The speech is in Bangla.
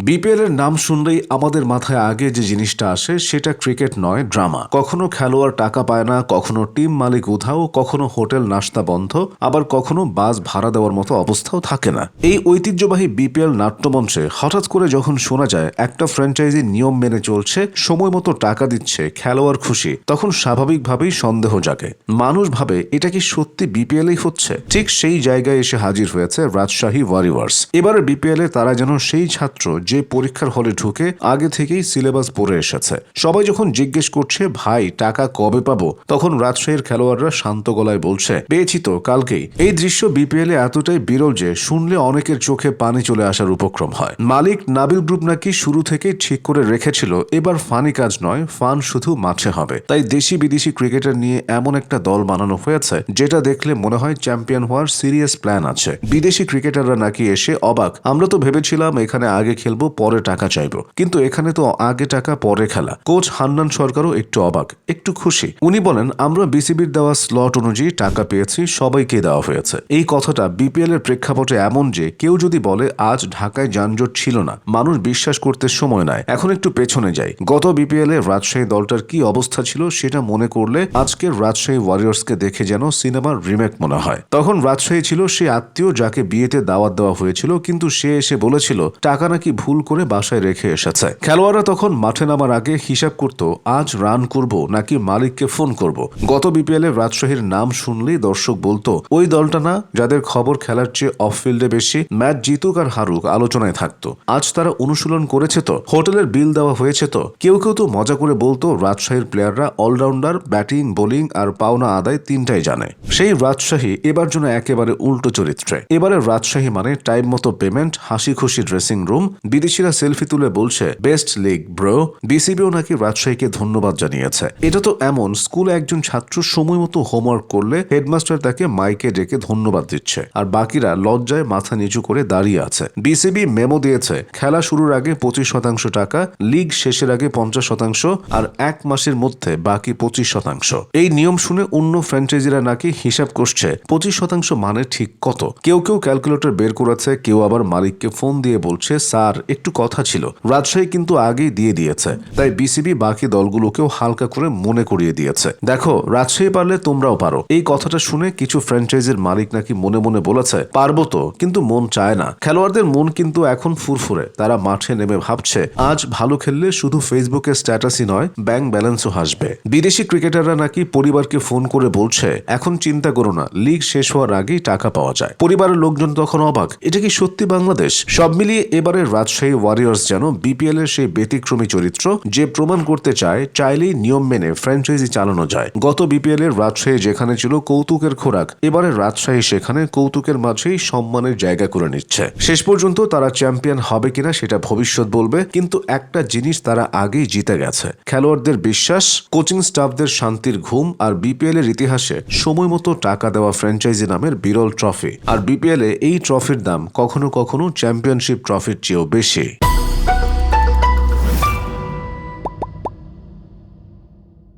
বিপিএল এর নাম শুনলেই আমাদের মাথায় আগে যে জিনিসটা আসে সেটা ক্রিকেট নয়, ড্রামা। কখনো খেলোয়াড় টাকা পায় না, কখনো টিম মালিক উধাও, কখনো হোটেল নাস্তা বন্ধ, আবার কখনো বাস ভাড়া দেওয়ার মতো অবস্থাও থাকে না। এই ঐতিহ্যবাহী বিপিএল নাট্যমঞ্চে হঠাৎ করে যখন শোনা যায় একটা ফ্র্যাঞ্চাইজি নিয়ম মেনে চলছে, সময় মতো টাকা দিচ্ছে, খেলোয়াড় খুশি, তখন স্বাভাবিকভাবেই সন্দেহ জাগে। মানুষ ভাবে এটা কি সত্যি বিপিএলই হচ্ছে? ঠিক সেই জায়গায় এসে হাজির হয়েছে রাজশাহী ওয়ারিয়র্স। এবারে বিপিএল এ তারা যেন সেই ছাত্র যে পরীক্ষার হলে ঢুকে আগে থেকেই সিলেবাস পড়ে এসেছে। সবাই যখন জিজ্ঞেস করছে ভাই টাকা কবে পাবো, তখন রাজশাহীর খেলোয়াড়রা শান্ত গলায় বলছে পেয়েছি তো কালকেই। এই দৃশ্য বিপিএল এ এতটাই বিরল যে শুনলে অনেকের চোখে পানি চলে আসার উপক্রম হয়। মালিক নাবিল গ্রুপ নাকি শুরু থেকেই ঠিক করে রেখেছিল এবার ফানি কাজ নয়, ফান শুধু মাঠে হবে। তাই দেশি বিদেশি ক্রিকেটার নিয়ে এমন একটা দল বানানো হয়েছে যেটা দেখলে মনে হয় চ্যাম্পিয়ন হওয়ার সিরিয়াস প্ল্যান আছে। বিদেশি ক্রিকেটাররা নাকি এসে অবাক, আমরা তো ভেবেছিলাম এখানে আগে খেলবো পরে টাকা চাইবো, কিন্তু এখানে তো আগে টাকা পরে খেলা। কোচ হান্নান সরকারও একটু অবাক, একটু খুশি। উনি বলেন আমরা বিসিবির দেওয়া স্লট অনুযায়ী টাকা পেয়েছি, সবাইকে দেওয়া হয়েছে। এই কথাটা বিপিএল এর প্রেক্ষাপটে এমন যে কেউ যদি বলে আজ ঢাকায় যানজট ছিল না, মানুষ বিশ্বাস করতে সময় নেয়। এখন একটু পেছনে যাই, গত বিপিএল এ রাজশাহী দলটার কি অবস্থা ছিল সেটা মনে করলে আজকের রাজশাহী ওয়ারিয়র্সকে দেখে যেন সিনেমার রিমেক মনে হয়। তখন রাজশাহী ছিল সে আত্মীয় যাকে বিয়েতে দাওয়াত দেওয়া হয়েছিল, কিন্তু সে এসে বলেছিল টাকা নাকি ভুল করে বাসায় রেখে এসেছে। খেলোয়াড়রা তখন মাঠে নামার আগে হিসাব করত আজ রান করব নাকি মালিককে ফোন করব। গত বিপিএল এ রাজশাহীর নাম শুনলেই দর্শক বলতো ওই দলটা না যাদের খবর খেলার চেয়ে অফ ফিল্ডে বেশি, ম্যাচ জিতুক আর হারুক আলোচনায় থাকতো। আজ তারা অনুশীলন করেছে তো, হোটেলের বিল দেওয়া হয়েছে তো। কেউ কেউ তো মজা করে বলতো রাজশাহীর প্লেয়াররা অলরাউন্ডার, ব্যাটিং, বোলিং আর পাওনা আদায় তিনটাই জানে। সেই রাজশাহী এবার যেন একেবারে উল্টো চরিত্রে। এবারে রাজশাহী মানে টাইম মতো পেমেন্ট, হাসি খুশি ড্রেসিং রুম, বিদেশিরা সেলফি তুলে বলছে বেস্ট লিগ ব্রো। বিসিবিও নাকি রাজশাহীকে ধন্যবাদ জানিয়েছে। এটা তো এমন স্কুলে একজন ছাত্র সময় মতো হোমওয়ার্ক করলে হেডমাস্টার তাকে মাইকে ডেকে ধন্যবাদ দিচ্ছে, আর বাকিরা লজ্জায় মাথা নিচু করে দাঁড়িয়ে আছে। বিসিবি মেমো দিয়েছে খেলা শুরুর আগে 25% টাকা, লিগ শেষের আগে 50%, আর এক মাসের মধ্যে বাকি 25%। এই নিয়ম শুনে অন্য ফ্র্যাঞ্চাইজিরা নাকি হিসাব করছে 25% মানে ঠিক কত। কেউ কেউ ক্যালকুলেটর বের করেছে, কেউ আবার মালিককে ফোন দিয়ে বলছে স্যার একটু কথা ছিল। রাজশাহী কিন্তু আগেই দিয়ে দিয়েছে, তাই বিসিবি বাকি দলগুলোকেও হালকা করে মনে করিয়ে দিয়েছে দেখো রাজশাহী পারলে তোমরাও পারো। এই কথাটা শুনে কিছু ফ্র্যাঞ্চাইজির মালিক নাকি মনে মনে বলেছে পারবো তো, কিন্তু মন চায় না। খেলোয়াড়দের মন কিন্তু এখন ফুরফুরে, তারা মাঠে নেমে ভাবছে আজ ভালো খেললে শুধু ফেসবুকে স্ট্যাটাসই নয়, ব্যাংক ব্যালেন্সও হাসবে। বিদেশি ক্রিকেটাররা নাকি পরিবারকে ফোন করে বলছে এখন চিন্তা করো না, লিগ শেষ হওয়ার আগেই টাকা পাওয়া যায়। পরিবারের লোকজন তখন অবাক, এটা কি সত্যি বাংলাদেশ? সব মিলিয়ে এবারে রাজশাহী ওয়ারিয়র্স যেন বিপিএল এর সেই ব্যতিক্রমী চরিত্র যে প্রমাণ করতে চাইলেই নিয়ম মেনে ফ্র্যাঞ্চাইজি চালানো যায়। গত বিপিএল এর রাজশাহী যেখানে ছিল কৌতুকের খোরাক, এবারে রাজশাহী সেখানে কৌতুকের মাঝেই সম্মানের জায়গা করে নিচ্ছে। শেষ পর্যন্ত তারা চ্যাম্পিয়ন হবে কিনা সেটা ভবিষ্যৎ বলবে, কিন্তু একটা জিনিস তারা আগেই জিতে গেছে, খেলোয়াড়দের বিশ্বাস, কোচিং স্টাফদের শান্তির ঘুম, আর বিপিএল এর ইতিহাসে সময় মতো টাকা দেওয়া ফ্র্যাঞ্চাইজি নামের বিরল ট্রফি। আর বিপিএল এ এই ট্রফির দাম কখনো কখনো চ্যাম্পিয়নশিপ ট্রফির চেয়েও বেশি।